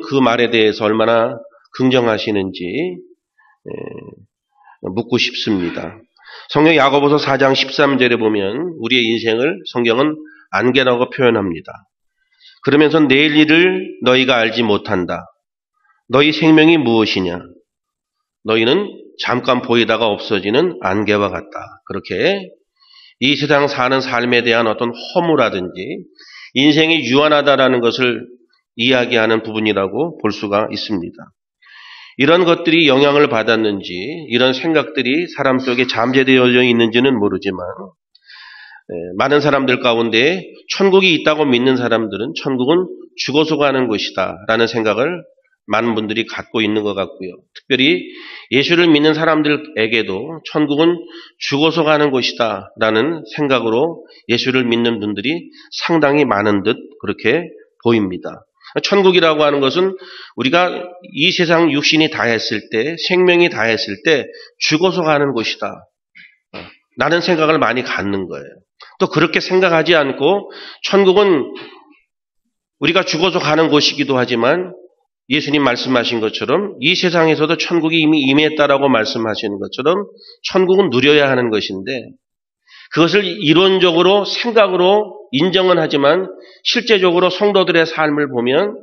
그 말에 대해서 얼마나 긍정하시는지 묻고 싶습니다. 성경 야고보서 4장 13절에 보면 우리의 인생을 성경은 안개라고 표현합니다. 그러면서 내일 일을 너희가 알지 못한다. 너희 생명이 무엇이냐? 너희는 잠깐 보이다가 없어지는 안개와 같다. 그렇게 이 세상 사는 삶에 대한 어떤 허무라든지 인생이 유한하다라는 것을 이야기하는 부분이라고 볼 수가 있습니다. 이런 것들이 영향을 받았는지 이런 생각들이 사람 속에 잠재되어 있는지는 모르지만 많은 사람들 가운데 천국이 있다고 믿는 사람들은 천국은 죽어서 가는 곳이다 라는 생각을 많은 분들이 갖고 있는 것 같고요. 특별히 예수를 믿는 사람들에게도 천국은 죽어서 가는 곳이다 라는 생각으로 예수를 믿는 분들이 상당히 많은 듯 그렇게 보입니다. 천국이라고 하는 것은 우리가 이 세상 육신이 다했을 때, 생명이 다했을 때 죽어서 가는 곳이다 라는 생각을 많이 갖는 거예요. 또 그렇게 생각하지 않고 천국은 우리가 죽어서 가는 곳이기도 하지만 예수님 말씀하신 것처럼 이 세상에서도 천국이 이미 임했다라고 말씀하시는 것처럼 천국은 누려야 하는 것인데 그것을 이론적으로 생각으로 인정은 하지만 실제적으로 성도들의 삶을 보면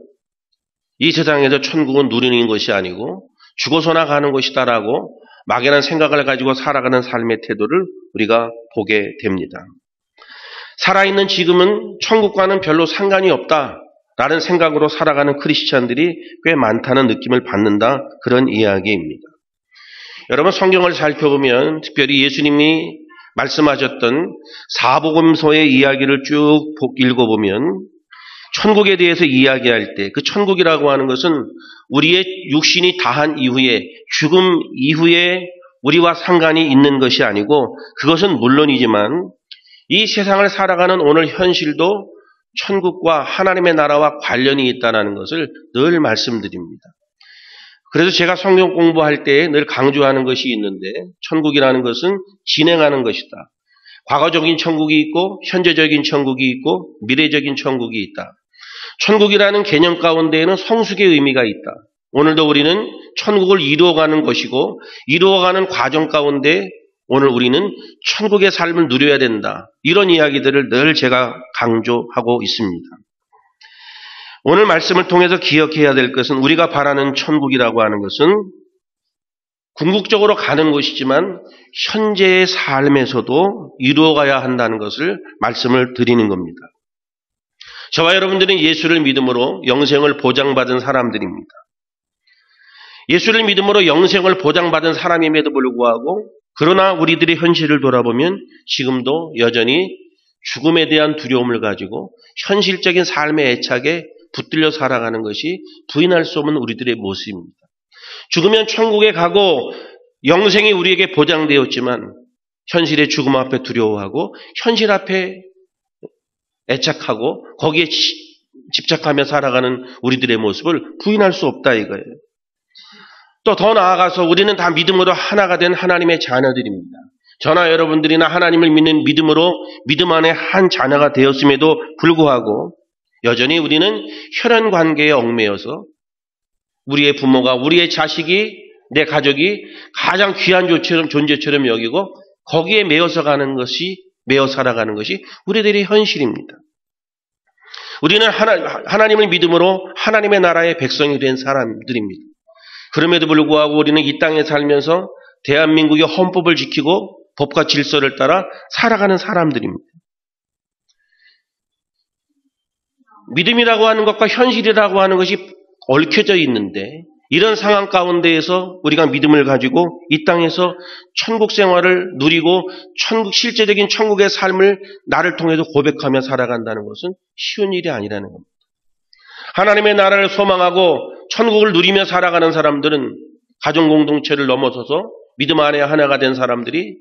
이 세상에서 천국은 누리는 것이 아니고 죽어서나 가는 것이다라고 막연한 생각을 가지고 살아가는 삶의 태도를 우리가 보게 됩니다. 살아있는 지금은 천국과는 별로 상관이 없다라는 생각으로 살아가는 크리스찬들이 꽤 많다는 느낌을 받는다 그런 이야기입니다. 여러분 성경을 살펴보면 특별히 예수님이 말씀하셨던 사복음서의 이야기를 쭉 읽어보면 천국에 대해서 이야기할 때 그 천국이라고 하는 것은 우리의 육신이 다한 이후에 죽음 이후에 우리와 상관이 있는 것이 아니고 그것은 물론이지만 이 세상을 살아가는 오늘 현실도 천국과 하나님의 나라와 관련이 있다는 것을 늘 말씀드립니다. 그래서 제가 성경 공부할 때 늘 강조하는 것이 있는데 천국이라는 것은 진행하는 것이다. 과거적인 천국이 있고 현재적인 천국이 있고 미래적인 천국이 있다. 천국이라는 개념 가운데에는 성숙의 의미가 있다. 오늘도 우리는 천국을 이루어가는 것이고 이루어가는 과정 가운데 오늘 우리는 천국의 삶을 누려야 된다. 이런 이야기들을 늘 제가 강조하고 있습니다. 오늘 말씀을 통해서 기억해야 될 것은 우리가 바라는 천국이라고 하는 것은 궁극적으로 가는 곳이지만 현재의 삶에서도 이루어가야 한다는 것을 말씀을 드리는 겁니다. 저와 여러분들은 예수를 믿음으로 영생을 보장받은 사람들입니다. 예수를 믿음으로 영생을 보장받은 사람임에도 불구하고 그러나 우리들의 현실을 돌아보면 지금도 여전히 죽음에 대한 두려움을 가지고 현실적인 삶의 애착에 붙들려 살아가는 것이 부인할 수 없는 우리들의 모습입니다. 죽으면 천국에 가고 영생이 우리에게 보장되었지만 현실의 죽음 앞에 두려워하고 현실 앞에 애착하고 거기에 집착하며 살아가는 우리들의 모습을 부인할 수 없다 이거예요. 또 더 나아가서 우리는 다 믿음으로 하나가 된 하나님의 자녀들입니다. 저나 여러분들이나 하나님을 믿는 믿음으로 믿음 안에 한 자녀가 되었음에도 불구하고 여전히 우리는 혈연 관계에 얽매여서 우리의 부모가 우리의 자식이 내 가족이 가장 귀한 존재처럼 여기고 거기에 매여 살아가는 것이 우리들의 현실입니다. 우리는 하나님을 믿음으로 하나님의 나라의 백성이 된 사람들입니다. 그럼에도 불구하고 우리는 이 땅에 살면서 대한민국의 헌법을 지키고 법과 질서를 따라 살아가는 사람들입니다. 믿음이라고 하는 것과 현실이라고 하는 것이 얽혀져 있는데 이런 상황 가운데에서 우리가 믿음을 가지고 이 땅에서 천국 생활을 누리고 실제적인 천국의 삶을 나를 통해서 고백하며 살아간다는 것은 쉬운 일이 아니라는 겁니다. 하나님의 나라를 소망하고 천국을 누리며 살아가는 사람들은 가정 공동체를 넘어서서 믿음 안에 하나가 된 사람들이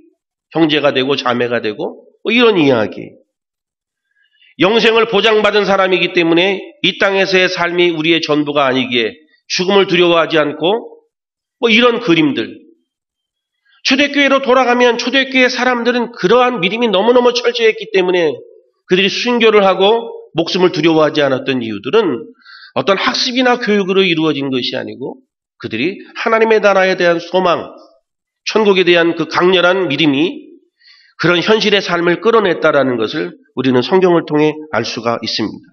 형제가 되고 자매가 되고 이런 이야기. 영생을 보장받은 사람이기 때문에 이 땅에서의 삶이 우리의 전부가 아니기에 죽음을 두려워하지 않고 이런 그림들. 초대교회로 돌아가면 초대교회 사람들은 그러한 믿음이 너무너무 철저했기 때문에 그들이 순교를 하고 목숨을 두려워하지 않았던 이유들은 어떤 학습이나 교육으로 이루어진 것이 아니고 그들이 하나님의 나라에 대한 소망, 천국에 대한 그 강렬한 믿음이 그런 현실의 삶을 끌어냈다라는 것을 우리는 성경을 통해 알 수가 있습니다.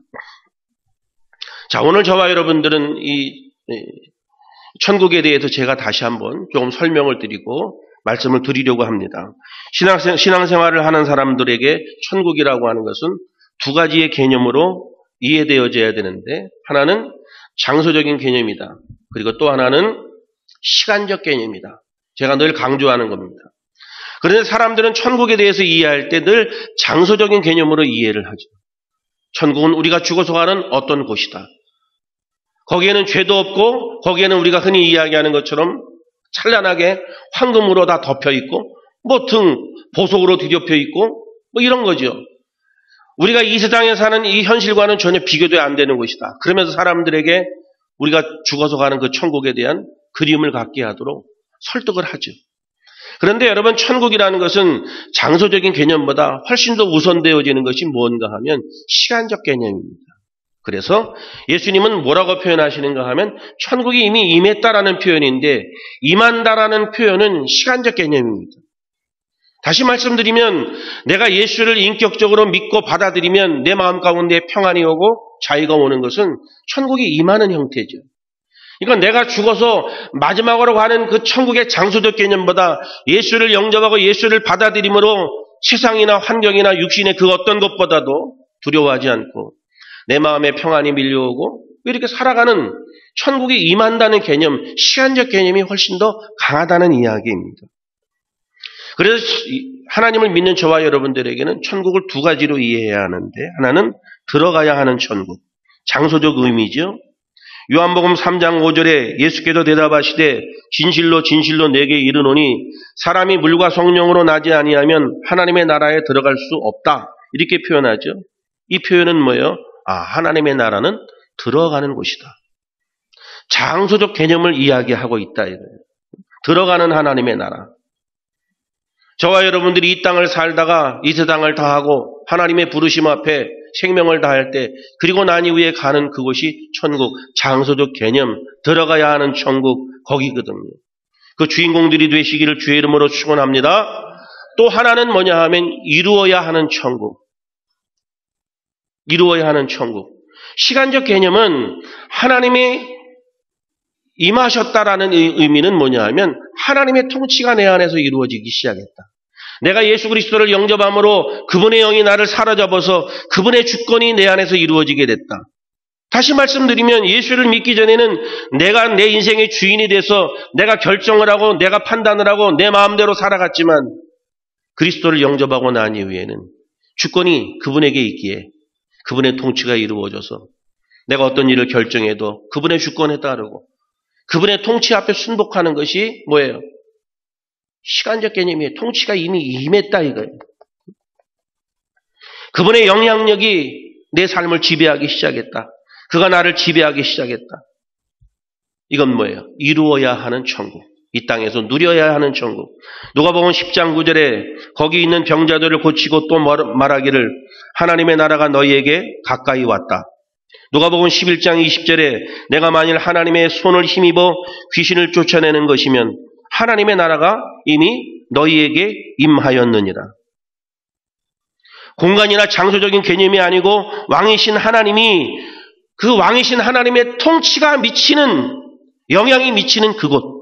자, 오늘 저와 여러분들은 이 천국에 대해서 제가 다시 한번 조금 설명을 드리고 말씀을 드리려고 합니다. 신앙생활을 하는 사람들에게 천국이라고 하는 것은 두 가지의 개념으로 이해되어져야 되는데, 하나는 장소적인 개념이다. 그리고 또 하나는 시간적 개념이다. 제가 늘 강조하는 겁니다. 그런데 사람들은 천국에 대해서 이해할 때 늘 장소적인 개념으로 이해를 하죠. 천국은 우리가 죽어서 가는 어떤 곳이다. 거기에는 죄도 없고 거기에는 우리가 흔히 이야기하는 것처럼 찬란하게 황금으로 다 덮여 있고 보석으로 뒤덮여 있고 이런 거죠. 우리가 이 세상에 사는 이 현실과는 전혀 비교도 안 되는 것이다. 그러면서 사람들에게 우리가 죽어서 가는 그 천국에 대한 그림을 갖게 하도록 설득을 하죠. 그런데 여러분, 천국이라는 것은 장소적인 개념보다 훨씬 더 우선되어지는 것이 뭔가 하면 시간적 개념입니다. 그래서 예수님은 뭐라고 표현하시는가 하면 천국이 이미 임했다라는 표현인데, 임한다라는 표현은 시간적 개념입니다. 다시 말씀드리면 내가 예수를 인격적으로 믿고 받아들이면 내 마음 가운데 평안이 오고 자유가 오는 것은 천국이 임하는 형태죠. 그러니까 내가 죽어서 마지막으로 가는 그 천국의 장소적 개념보다 예수를 영접하고 예수를 받아들임으로 세상이나 환경이나 육신의 그 어떤 것보다도 두려워하지 않고 내 마음에 평안이 밀려오고 이렇게 살아가는 천국이 임한다는 개념, 시간적 개념이 훨씬 더 강하다는 이야기입니다. 그래서 하나님을 믿는 저와 여러분들에게는 천국을 두 가지로 이해해야 하는데, 하나는 들어가야 하는 천국, 장소적 의미죠. 요한복음 3장 5절에 예수께서 대답하시되 진실로 진실로 내게 이르노니 사람이 물과 성령으로 나지 아니하면 하나님의 나라에 들어갈 수 없다. 이렇게 표현하죠. 이 표현은 뭐예요? 하나님의 나라는 들어가는 곳이다. 장소적 개념을 이야기하고 있다 이거예요. 들어가는 하나님의 나라. 저와 여러분들이 이 땅을 살다가 이 세상을 다하고 하나님의 부르심 앞에 생명을 다할 때, 그리고 난 이후에 가는 그곳이 천국, 장소적 개념, 들어가야 하는 천국, 거기거든요. 그 주인공들이 되시기를 주의 이름으로 축원합니다. 또 하나는 뭐냐 하면 이루어야 하는 천국. 이루어야 하는 천국. 시간적 개념은 하나님이 임하셨다라는 의미는 뭐냐 하면 하나님의 통치가 내 안에서 이루어지기 시작했다. 내가 예수 그리스도를 영접함으로 그분의 영이 나를 사로잡아서 그분의 주권이 내 안에서 이루어지게 됐다. 다시 말씀드리면 예수를 믿기 전에는 내가 내 인생의 주인이 돼서 내가 결정을 하고 내가 판단을 하고 내 마음대로 살아갔지만, 그리스도를 영접하고 난 이후에는 주권이 그분에게 있기에 그분의 통치가 이루어져서 내가 어떤 일을 결정해도 그분의 주권에 따르고 그분의 통치 앞에 순복하는 것이 뭐예요? 시간적 개념이에요. 통치가 이미 임했다 이거예요. 그분의 영향력이 내 삶을 지배하기 시작했다. 그가 나를 지배하기 시작했다. 이건 뭐예요? 이루어야 하는 천국. 이 땅에서 누려야 하는 천국. 누가복음 10장 9절에 거기 있는 병자들을 고치고 또 말하기를 하나님의 나라가 너희에게 가까이 왔다. 누가복음 11장 20절에 내가 만일 하나님의 손을 힘입어 귀신을 쫓아내는 것이면 하나님의 나라가 이미 너희에게 임하였느니라. 공간이나 장소적인 개념이 아니고 왕이신 하나님이, 그 왕이신 하나님의 통치가 미치는, 영향이 미치는 그곳.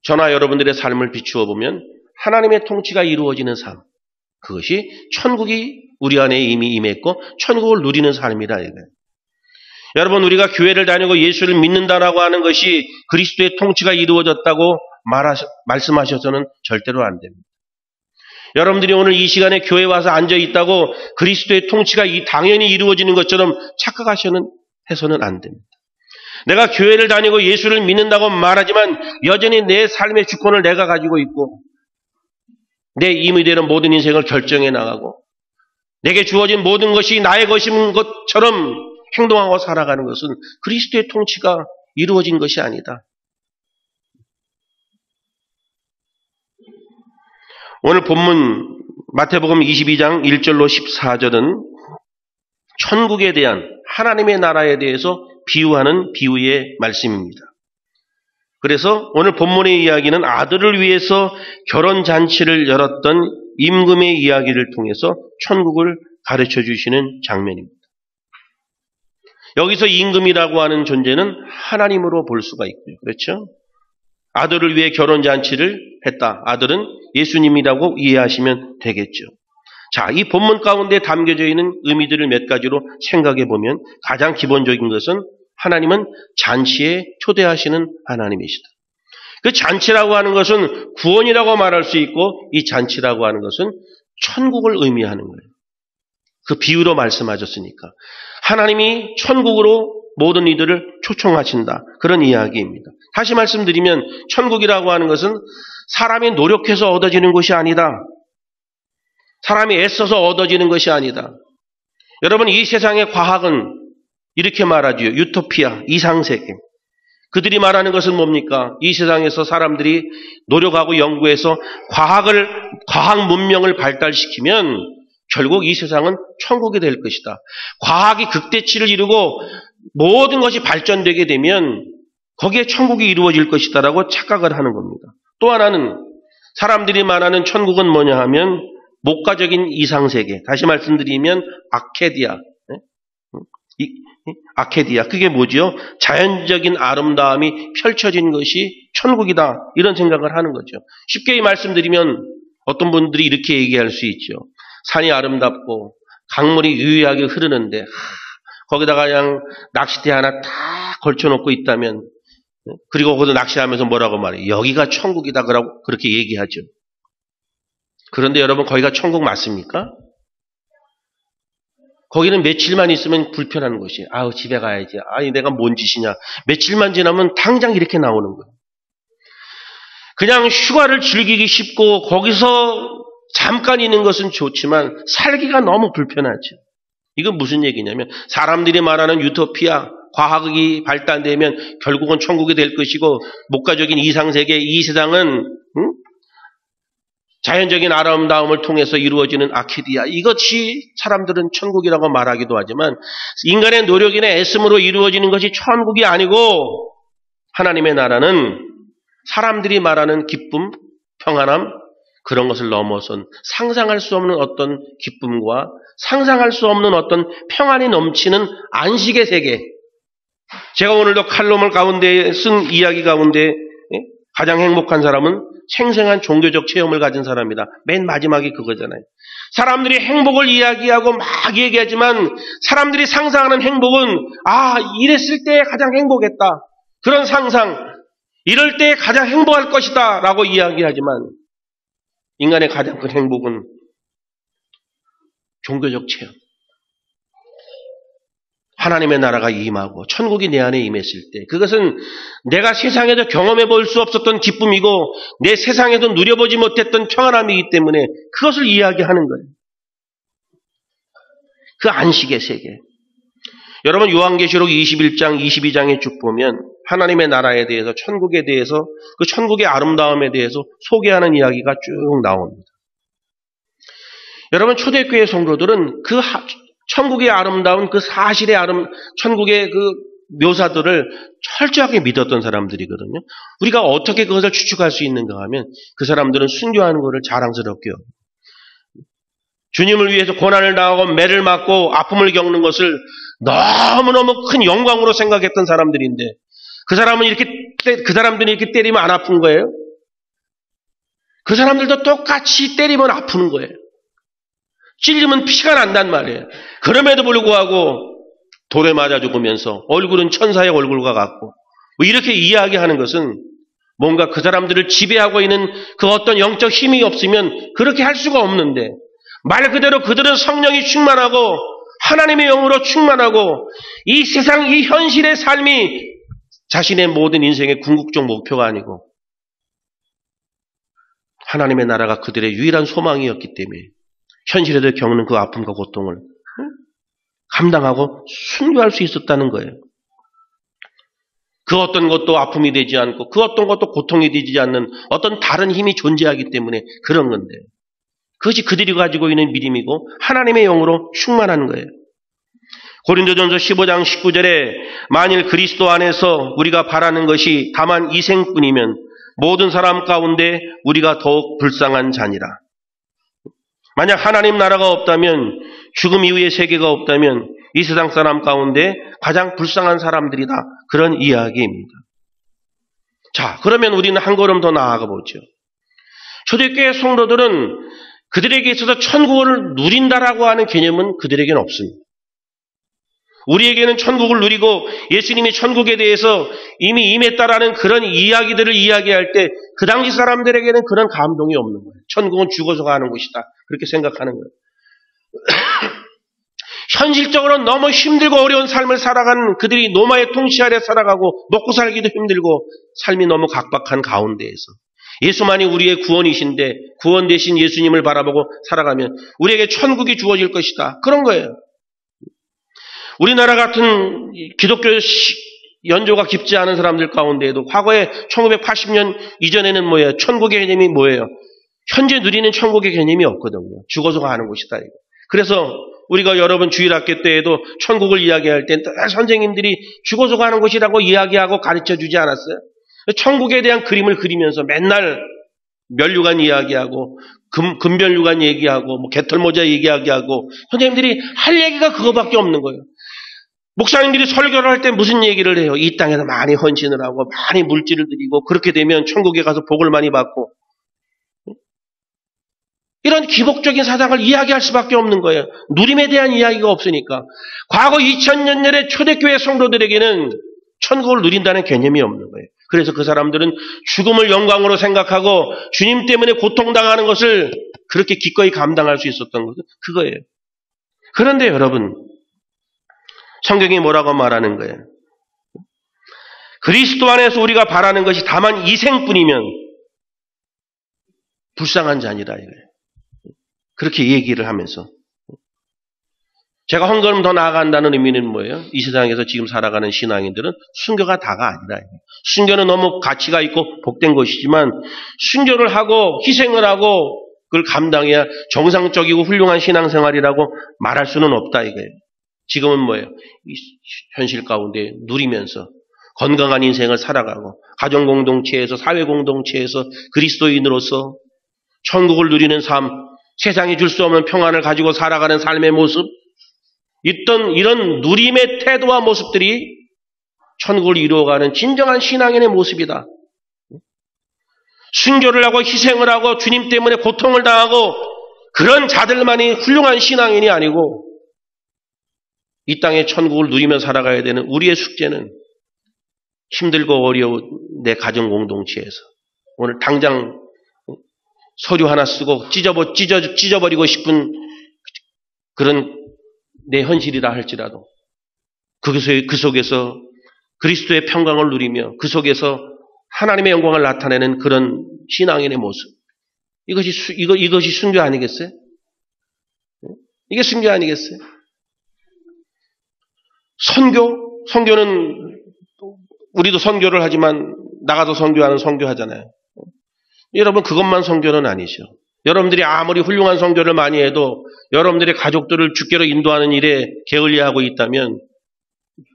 저나 여러분들의 삶을 비추어 보면 하나님의 통치가 이루어지는 삶, 그것이 천국이 우리 안에 이미 임했고 천국을 누리는 삶이라 이거예요. 여러분, 우리가 교회를 다니고 예수를 믿는다라고 하는 것이 그리스도의 통치가 이루어졌다고 말씀하셔서는 절대로 안 됩니다. 여러분들이 오늘 이 시간에 교회에 와서 앉아 있다고 그리스도의 통치가 당연히 이루어지는 것처럼 착각해서는 안 됩니다. 내가 교회를 다니고 예수를 믿는다고 말하지만 여전히 내 삶의 주권을 내가 가지고 있고 내 임의 되는 모든 인생을 결정해 나가고 내게 주어진 모든 것이 나의 것인 것처럼 행동하고 살아가는 것은 그리스도의 통치가 이루어진 것이 아니다. 오늘 본문 마태복음 22장 1절로 14절은 천국에 대한 하나님의 나라에 대해서 비유하는 비유의 말씀입니다. 그래서 오늘 본문의 이야기는 아들을 위해서 결혼잔치를 열었던 임금의 이야기를 통해서 천국을 가르쳐 주시는 장면입니다. 여기서 임금이라고 하는 존재는 하나님으로 볼 수가 있고요. 그렇죠? 아들을 위해 결혼잔치를 했다. 아들은 예수님이라고 이해하시면 되겠죠. 자, 이 본문 가운데 담겨져 있는 의미들을 몇 가지로 생각해 보면 가장 기본적인 것은 하나님은 잔치에 초대하시는 하나님이시다. 그 잔치라고 하는 것은 구원이라고 말할 수 있고 이 잔치라고 하는 것은 천국을 의미하는 거예요. 그 비유로 말씀하셨으니까. 하나님이 천국으로 모든 이들을 초청하신다. 그런 이야기입니다. 다시 말씀드리면 천국이라고 하는 것은 사람이 노력해서 얻어지는 것이 아니다. 사람이 애써서 얻어지는 것이 아니다. 여러분, 이 세상의 과학은 이렇게 말하죠. 유토피아, 이상세계. 그들이 말하는 것은 뭡니까? 이 세상에서 사람들이 노력하고 연구해서 과학 문명을 발달시키면 결국 이 세상은 천국이 될 것이다. 과학이 극대치를 이루고 모든 것이 발전되게 되면 거기에 천국이 이루어질 것이다라고 착각을 하는 겁니다. 또 하나는 사람들이 말하는 천국은 뭐냐 하면 목가적인 이상세계. 다시 말씀드리면 아케디아. 아케디아. 그게 뭐죠? 자연적인 아름다움이 펼쳐진 것이 천국이다. 이런 생각을 하는 거죠. 쉽게 말씀드리면 어떤 분들이 이렇게 얘기할 수 있죠. 산이 아름답고 강물이 유유하게 흐르는데 거기다가 그냥 낚싯대 하나 다 걸쳐놓고 있다면 그리고 거기서 낚시하면서 뭐라고 말해요? 여기가 천국이다. 그렇게 얘기하죠. 그런데 여러분 거기가 천국 맞습니까? 거기는 며칠만 있으면 불편한 곳이에요. 아우 집에 가야지. 아니 내가 뭔 짓이냐. 며칠만 지나면 당장 이렇게 나오는 거예요. 그냥 휴가를 즐기기 쉽고 거기서 잠깐 있는 것은 좋지만 살기가 너무 불편하죠. 이건 무슨 얘기냐면 사람들이 말하는 유토피아, 과학이 발달되면 결국은 천국이 될 것이고 목가적인 이상세계, 이 세상은 자연적인 아름다움을 통해서 이루어지는 아케디아. 이것이 사람들은 천국이라고 말하기도 하지만 인간의 노력이나 애씀으로 이루어지는 것이 천국이 아니고 하나님의 나라는 사람들이 말하는 기쁨, 평안함 그런 것을 넘어선 상상할 수 없는 어떤 기쁨과 상상할 수 없는 어떤 평안이 넘치는 안식의 세계. 제가 오늘도 칼럼을 가운데 쓴 이야기 가운데 가장 행복한 사람은 생생한 종교적 체험을 가진 사람이다. 맨 마지막이 그거잖아요. 사람들이 행복을 이야기하고 막 얘기하지만 사람들이 상상하는 행복은 이랬을 때 가장 행복했다. 그런 상상, 이럴 때 가장 행복할 것이다 라고 이야기하지만 인간의 가장 큰 행복은 종교적 체험. 하나님의 나라가 임하고 천국이 내 안에 임했을 때 그것은 내가 세상에서 경험해 볼 수 없었던 기쁨이고 내 세상에서 누려보지 못했던 평안함이기 때문에 그것을 이야기하는 거예요. 그 안식의 세계. 여러분 요한계시록 21장, 22장에 쭉 보면 하나님의 나라에 대해서 천국에 대해서 그 천국의 아름다움에 대해서 소개하는 이야기가 쭉 나옵니다. 여러분 초대교회 성도들은 그 천국의 아름다운 그 사실의 천국의 그 묘사들을 철저하게 믿었던 사람들이거든요. 우리가 어떻게 그것을 추측할 수 있는가 하면 그 사람들은 순교하는 것을 자랑스럽게 여겨요. 주님을 위해서 고난을 당하고 매를 맞고 아픔을 겪는 것을 너무너무 큰 영광으로 생각했던 사람들인데 그 사람들이 이렇게 때리면 안 아픈 거예요? 그 사람들도 똑같이 때리면 아프는 거예요. 찔리면 피가 난단 말이에요. 그럼에도 불구하고 돌에 맞아 죽으면서 얼굴은 천사의 얼굴과 같고 이렇게 이야기하는 것은 뭔가 그 사람들을 지배하고 있는 그 어떤 영적 힘이 없으면 그렇게 할 수가 없는데 말 그대로 그들은 성령이 충만하고 하나님의 영으로 충만하고 이 세상 이 현실의 삶이 자신의 모든 인생의 궁극적 목표가 아니고 하나님의 나라가 그들의 유일한 소망이었기 때문에 현실에도 겪는 그 아픔과 고통을 감당하고 순교할 수 있었다는 거예요. 그 어떤 것도 아픔이 되지 않고 그 어떤 것도 고통이 되지 않는 어떤 다른 힘이 존재하기 때문에 그런 건데 그것이 그들이 가지고 있는 믿음이고 하나님의 영으로 충만한 거예요. 고린도전서 15장 19절에 만일 그리스도 안에서 우리가 바라는 것이 다만 이생뿐이면 모든 사람 가운데 우리가 더욱 불쌍한 자니라. 만약 하나님 나라가 없다면, 죽음 이후의 세계가 없다면 이 세상 사람 가운데 가장 불쌍한 사람들이다. 그런 이야기입니다. 자, 그러면 우리는 한 걸음 더 나아가 보죠. 초대교회 성도들은 그들에게 있어서 천국을 누린다라고 하는 개념은 그들에게는 없습니다. 우리에게는 천국을 누리고 예수님이 천국에 대해서 이미 임했다라는 그런 이야기들을 이야기할 때 그 당시 사람들에게는 그런 감동이 없는 거예요. 천국은 죽어서 가는 곳이다. 그렇게 생각하는 거예요. 현실적으로 너무 힘들고 어려운 삶을 살아가는 그들이 노마의 통치 아래 살아가고 먹고 살기도 힘들고 삶이 너무 각박한 가운데에서 예수만이 우리의 구원이신데 구원 대신 예수님을 바라보고 살아가면 우리에게 천국이 주어질 것이다. 그런 거예요. 우리나라 같은 기독교 연조가 깊지 않은 사람들 가운데에도 과거에 1980년 이전에는 뭐예요? 천국의 개념이 뭐예요? 현재 누리는 천국의 개념이 없거든요. 죽어서 가는 곳이다. 그래서 우리가 여러분 주일학교 때에도 천국을 이야기할 때 선생님들이 죽어서 가는 곳이라고 이야기하고 가르쳐 주지 않았어요? 천국에 대한 그림을 그리면서 맨날 면류관 이야기하고 금변류관 얘기하고 뭐 개털모자 얘기하고 선생님들이 할 얘기가 그거밖에 없는 거예요. 목사님들이 설교를 할 때 무슨 얘기를 해요? 이 땅에서 많이 헌신을 하고 많이 물질을 드리고 그렇게 되면 천국에 가서 복을 많이 받고 이런 기복적인 사상을 이야기할 수밖에 없는 거예요. 누림에 대한 이야기가 없으니까. 과거 2000년 전의 초대교회 성도들에게는 천국을 누린다는 개념이 없는 거예요. 그래서 그 사람들은 죽음을 영광으로 생각하고 주님 때문에 고통당하는 것을 그렇게 기꺼이 감당할 수 있었던 것은 그거예요. 그런데 여러분, 성경이 뭐라고 말하는 거예요? 그리스도 안에서 우리가 바라는 것이 다만 이생뿐이면 불쌍한 자니라 이거예요. 그렇게 얘기를 하면서 제가 한 걸음 더 나아간다는 의미는 뭐예요? 이 세상에서 지금 살아가는 신앙인들은 순교가 다가 아니라 순교는 너무 가치가 있고 복된 것이지만 순교를 하고 희생을 하고 그걸 감당해야 정상적이고 훌륭한 신앙생활이라고 말할 수는 없다 이거예요. 지금은 뭐예요? 현실 가운데 누리면서 건강한 인생을 살아가고 가정공동체에서 사회공동체에서 그리스도인으로서 천국을 누리는 삶, 세상이 줄 수 없는 평안을 가지고 살아가는 삶의 모습, 이런 누림의 태도와 모습들이 천국을 이루어가는 진정한 신앙인의 모습이다. 순교를 하고 희생을 하고 주님 때문에 고통을 당하고 그런 자들만이 훌륭한 신앙인이 아니고 이 땅에 천국을 누리며 살아가야 되는 우리의 숙제는 힘들고 어려운 내 가정 공동체에서 오늘 당장 서류 하나 쓰고 찢어버리고 싶은 그런 내 현실이라 할지라도 그 속에서 그리스도의 평강을 누리며 그 속에서 하나님의 영광을 나타내는 그런 신앙인의 모습. 이것이 순교 아니겠어요? 이게 순교 아니겠어요? 선교는 우리도 선교를 하지만 나가서 선교하는 선교하잖아요. 여러분 그것만 선교는 아니죠. 여러분들이 아무리 훌륭한 선교를 많이 해도 여러분들의 가족들을 주께로 인도하는 일에 게을리하고 있다면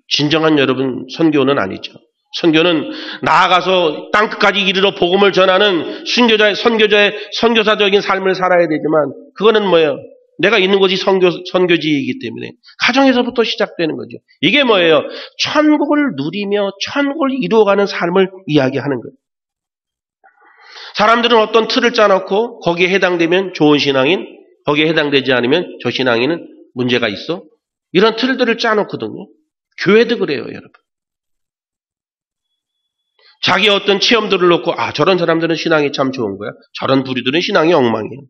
진정한 여러분 선교는 아니죠. 선교는 나아가서 땅끝까지 이르러 복음을 전하는 선교사적인 삶을 살아야 되지만 그거는 뭐예요? 내가 있는 곳이 선교지이기 때문에 가정에서부터 시작되는 거죠. 이게 뭐예요? 천국을 누리며 천국을 이루어가는 삶을 이야기하는 거예요. 사람들은 어떤 틀을 짜놓고 거기에 해당되면 좋은 신앙인, 거기에 해당되지 않으면 저 신앙인은 문제가 있어. 이런 틀들을 짜놓거든요. 교회도 그래요, 여러분. 자기 어떤 체험들을 놓고 저런 사람들은 신앙이 참 좋은 거야. 저런 부류들은 신앙이 엉망이에요.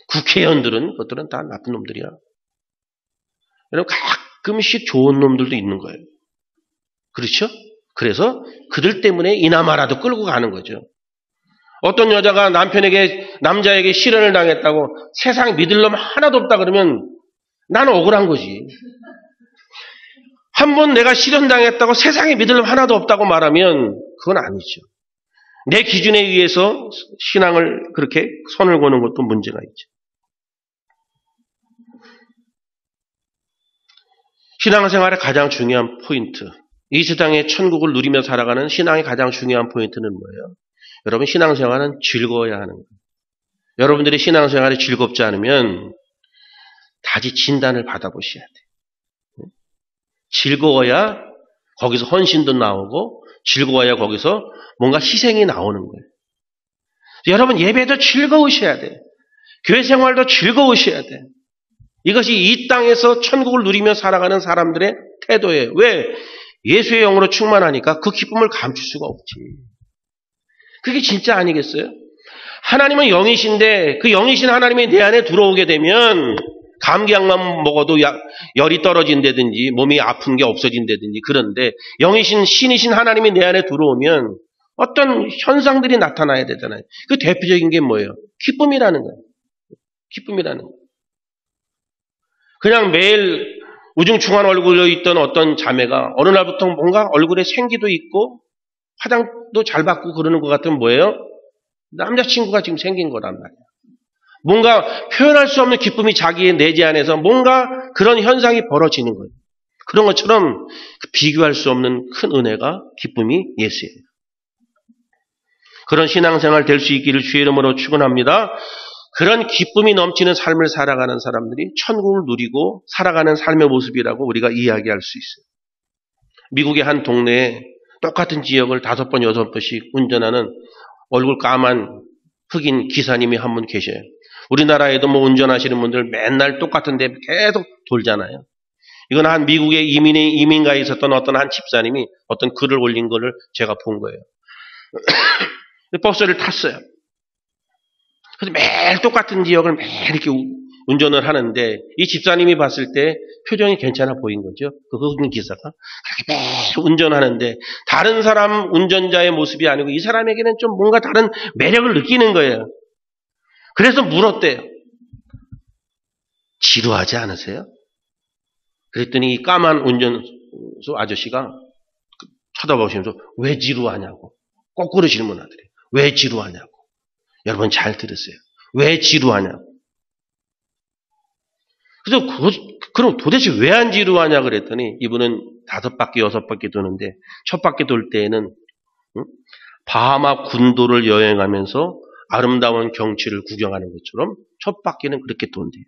국회의원들은 그것들은 다 나쁜 놈들이야. 여러분 가끔씩 좋은 놈들도 있는 거예요. 그렇죠? 그래서 그들 때문에 이나마라도 끌고 가는 거죠. 어떤 여자가 남자에게 실현을 당했다고 세상 믿을 놈 하나도 없다 그러면 나는 억울한 거지. 한 번 내가 실현당했다고 세상에 믿을 놈 하나도 없다고 말하면 그건 아니죠. 내 기준에 의해서 신앙을 그렇게 선을 거는 것도 문제가 있죠. 신앙생활의 가장 중요한 포인트, 이 세상의 천국을 누리며 살아가는 신앙의 가장 중요한 포인트는 뭐예요? 여러분, 신앙생활은 즐거워야 하는 거예요. 여러분들이 신앙생활이 즐겁지 않으면 다시 진단을 받아보셔야 돼요. 즐거워야 거기서 헌신도 나오고 즐거워야 거기서 뭔가 희생이 나오는 거예요. 여러분, 예배도 즐거우셔야 돼요. 교회 생활도 즐거우셔야 돼요. 이것이 이 땅에서 천국을 누리며 살아가는 사람들의 태도예요. 왜? 예수의 영으로 충만하니까 그 기쁨을 감출 수가 없지. 그게 진짜 아니겠어요? 하나님은 영이신데 그 영이신 하나님이 내 안에 들어오게 되면 감기약만 먹어도 열이 떨어진다든지 몸이 아픈 게 없어진다든지, 그런데 영이신 신이신 하나님이 내 안에 들어오면 어떤 현상들이 나타나야 되잖아요. 그 대표적인 게 뭐예요? 기쁨이라는 거예요. 기쁨이라는 거예요. 그냥 매일 우중충한 얼굴로 있던 어떤 자매가 어느 날부터 뭔가 얼굴에 생기도 있고 화장도 잘 받고 그러는 것 같으면 뭐예요? 남자친구가 지금 생긴 거란 말이야. 뭔가 표현할 수 없는 기쁨이 자기의 내재 안에서 뭔가 그런 현상이 벌어지는 거예요. 그런 것처럼 비교할 수 없는 큰 은혜가, 기쁨이 예수예요. 그런 신앙생활 될 수 있기를 주의 이름으로 축원합니다. 그런 기쁨이 넘치는 삶을 살아가는 사람들이 천국을 누리고 살아가는 삶의 모습이라고 우리가 이야기할 수 있어요. 미국의 한 동네에 똑같은 지역을 5번, 6번씩 운전하는 얼굴 까만 흑인 기사님이 한 분 계셔요. 우리나라에도 뭐 운전하시는 분들 맨날 똑같은 데 계속 돌잖아요. 이건 한 미국의 이민가에 있었던 어떤 한 집사님이 어떤 글을 올린 거를 제가 본 거예요. 버스를 탔어요. 그래서 매일 똑같은 지역을 매일 이렇게 운전을 하는데 이 집사님이 봤을 때 표정이 괜찮아 보인 거죠. 그 흑인 기사가 그렇게 매일 운전하는데 다른 사람 운전자의 모습이 아니고 이 사람에게는 좀 뭔가 다른 매력을 느끼는 거예요. 그래서 물었대요. 지루하지 않으세요? 그랬더니 이 까만 운전수 아저씨가 쳐다보시면서 왜 지루하냐고 거꾸로 질문하더래요. 왜 지루하냐고. 여러분 잘 들으세요. 왜 지루하냐고. 그래서 그럼 도대체 왜 안 지루하냐 그랬더니 이분은 5바퀴, 6바퀴 도는데 첫 바퀴 돌 때에는 바하마 군도를 여행하면서 아름다운 경치를 구경하는 것처럼 첫 바퀴는 그렇게 돈대요.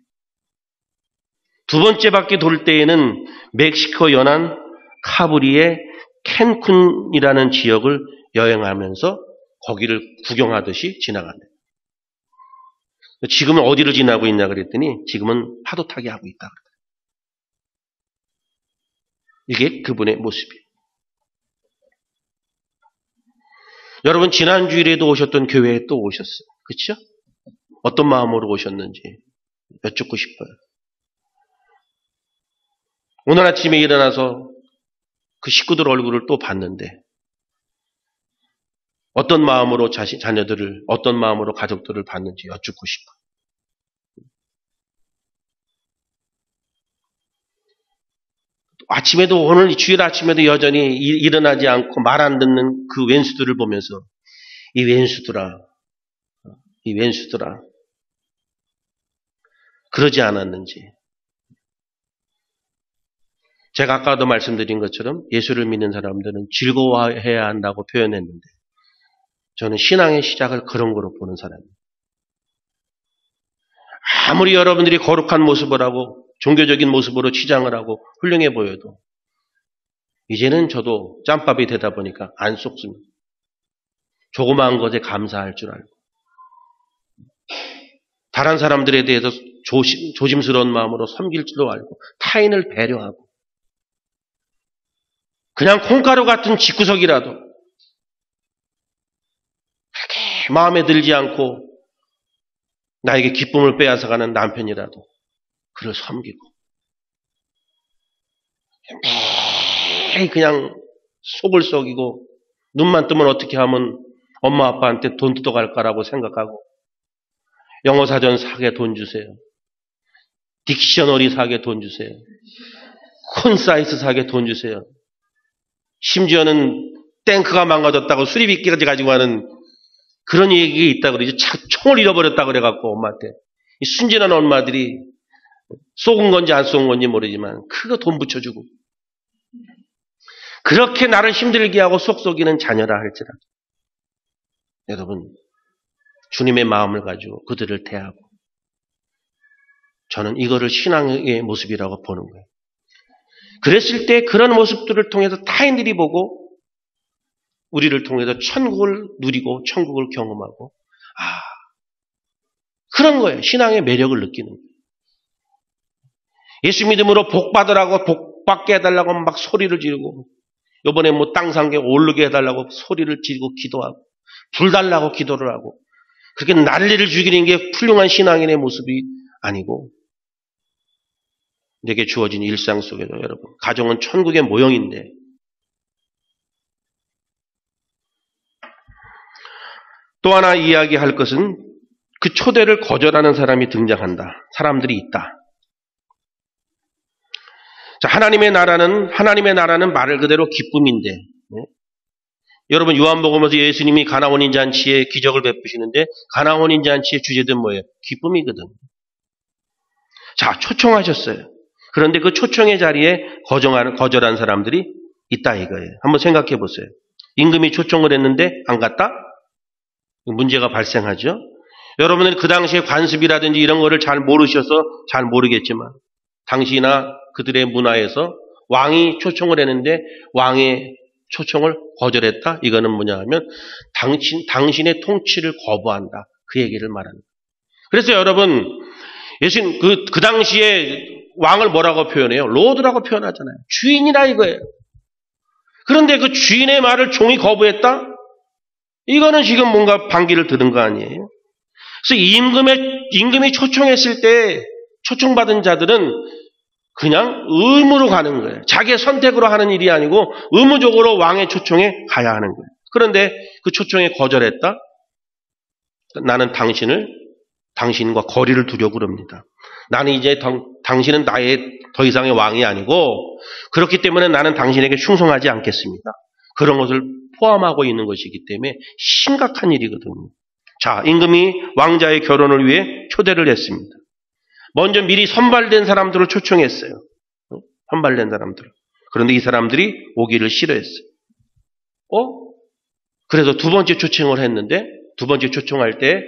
두 번째 바퀴 돌 때에는 멕시코 연안 카브리의 캔쿤이라는 지역을 여행하면서 거기를 구경하듯이 지나간대요. 지금은 어디를 지나고 있냐 그랬더니 지금은 파도 타기 하고 있다. 이게 그분의 모습이에요. 여러분 지난 주일에도 오셨던 교회에 또 오셨어요. 그렇죠? 어떤 마음으로 오셨는지 여쭙고 싶어요. 오늘 아침에 일어나서 그 식구들 얼굴을 또 봤는데 어떤 마음으로 자녀들을, 어떤 마음으로 가족들을 봤는지 여쭙고 싶어요. 아침에도, 오늘 주일 아침에도 여전히 일어나지 않고 말 안 듣는 그 왼수들을 보면서 이 왼수들아 그러지 않았는지. 제가 아까도 말씀드린 것처럼 예수를 믿는 사람들은 즐거워해야 한다고 표현했는데 저는 신앙의 시작을 그런 거로 보는 사람이에요. 아무리 여러분들이 거룩한 모습을 하고 종교적인 모습으로 치장을 하고 훌륭해 보여도 이제는 저도 짬밥이 되다 보니까 안 속습니다. 조그마한 것에 감사할 줄 알고 다른 사람들에 대해서 조심스러운 마음으로 섬길 줄도 알고 타인을 배려하고 그냥 콩가루 같은 집구석이라도 그렇게 마음에 들지 않고 나에게 기쁨을 빼앗아가는 남편이라도 그를 섬기고 매일 그냥 속을 썩이고 눈만 뜨면 어떻게 하면 엄마 아빠한테 돈 뜯어갈까라고 생각하고 영어 사전 사게 돈 주세요. 딕셔너리 사게 돈 주세요. 콘사이트 사게 돈 주세요. 심지어는 탱크가 망가졌다고 수리비까지 가지고 하는 그런 얘기가 있다고 그러죠. 총을 잃어버렸다고 그래갖고 엄마한테. 이 순진한 엄마들이 속은 건지 안 속은 건지 모르지만 크게 돈 붙여주고 그렇게 나를 힘들게 하고 속속이는 자녀라 할지라도 여러분 주님의 마음을 가지고 그들을 대하고 저는 이거를 신앙의 모습이라고 보는 거예요. 그랬을 때 그런 모습들을 통해서 타인들이 보고 우리를 통해서 천국을 누리고 천국을 경험하고 그런 거예요. 신앙의 매력을 느끼는 거예요. 예수 믿음으로 복 받으라고 복 받게 해달라고 막 소리를 지르고 이번에 뭐 땅 산 게 오르게 해달라고 소리를 지르고 기도하고 불 달라고 기도를 하고 그렇게 난리를 죽이는 게 훌륭한 신앙인의 모습이 아니고 내게 주어진 일상 속에서 여러분 가정은 천국의 모형인데 또 하나 이야기할 것은 그 초대를 거절하는 사람이 등장한다. 사람들이 있다. 자, 하나님의 나라는 말 그대로 기쁨인데 여러분 요한복음에서 예수님이 가나온인 잔치에 기적을 베푸시는데 가나온인 잔치의 주제는 뭐예요? 기쁨이거든. 자, 초청하셨어요. 그런데 그 초청의 자리에 거절한 사람들이 있다 이거예요. 한번 생각해 보세요. 임금이 초청을 했는데 안 갔다? 문제가 발생하죠. 여러분은 그 당시에 관습이라든지 이런 거를 잘 모르셔서 잘 모르겠지만 당시나 그들의 문화에서 왕이 초청을 했는데 왕의 초청을 거절했다? 이거는 뭐냐 하면 당신의 통치를 거부한다. 그 얘기를 말합니다. 그래서 여러분 예수님 그 당시에 왕을 뭐라고 표현해요? 로드라고 표현하잖아요. 주인이라 이거예요. 그런데 그 주인의 말을 종이 거부했다? 이거는 지금 뭔가 반기를 들은 거 아니에요? 그래서 임금이 초청했을 때 초청받은 자들은 그냥 의무로 가는 거예요. 자기의 선택으로 하는 일이 아니고 의무적으로 왕의 초청에 가야 하는 거예요. 그런데 그 초청에 거절했다? 나는 당신과 거리를 두려고 그럽니다. 나는 이제 당신은 나의 더 이상의 왕이 아니고 그렇기 때문에 나는 당신에게 충성하지 않겠습니다. 그런 것을 포함하고 있는 것이기 때문에 심각한 일이거든요. 자, 임금이 왕자의 결혼을 위해 초대를 했습니다. 먼저 미리 선발된 사람들을 초청했어요. 선발된 사람들. 그런데 이 사람들이 오기를 싫어했어요. 그래서 두 번째 초청을 했는데 두 번째 초청할 때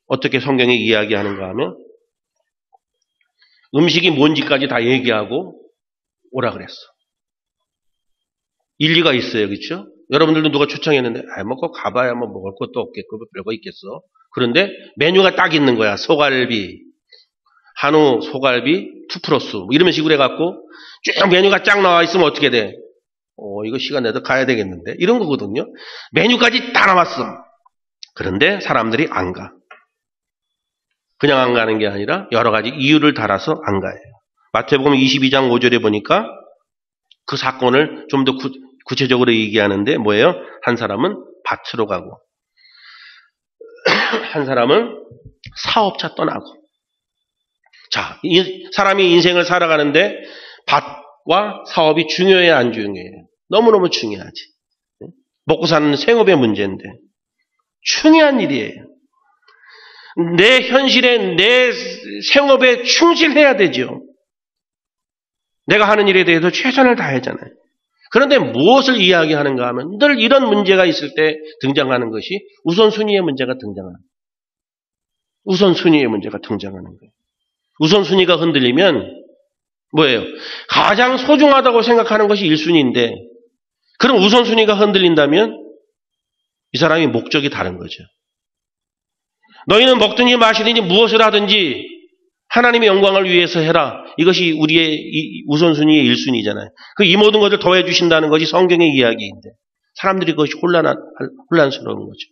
어떻게 성경이 이야기하는가 하면 음식이 뭔지까지 다 얘기하고 오라 그랬어. 일리가 있어요. 그렇죠? 여러분들도 누가 초청했는데 뭐 가봐야 뭐 먹을 것도 없겠고 별거 있겠어. 그런데 메뉴가 딱 있는 거야. 소갈비, 한우 소갈비 2+, 뭐 이런 식으로 해갖고 쭉 메뉴가 쫙 나와 있으면 어떻게 돼? 이거 시간 내도 가야 되겠는데? 이런 거거든요. 메뉴까지 다 나왔어. 그런데 사람들이 안 가. 그냥 안 가는 게 아니라 여러 가지 이유를 달아서 안 가요. 마태복음 22장 5절에 보니까 그 사건을 좀 더 구체적으로 얘기하는데 뭐예요? 한 사람은 밭으로 가고 한 사람은 사업차 떠나고 자, 이 사람이 인생을 살아가는데 밭과 사업이 중요해야 안 중요해요? 너무너무 중요하지. 먹고 사는 생업의 문제인데 중요한 일이에요. 내 현실에 내 생업에 충실해야 되죠. 내가 하는 일에 대해서 최선을 다하잖아요. 그런데 무엇을 이야기하는가 하면 늘 이런 문제가 있을 때 등장하는 것이 우선순위의 문제가 등장하는 거예요. 우선순위의 문제가 등장하는 거예요. 우선순위가 흔들리면 뭐예요? 가장 소중하다고 생각하는 것이 1순위인데 그럼 우선순위가 흔들린다면 이 사람이 목적이 다른 거죠. 너희는 먹든지 마시든지 무엇을 하든지 하나님의 영광을 위해서 해라. 이것이 우리의 우선순위의 1순위잖아요. 이 모든 것을 더해 주신다는 것이 성경의 이야기인데 사람들이 그것이 혼란스러운 거죠.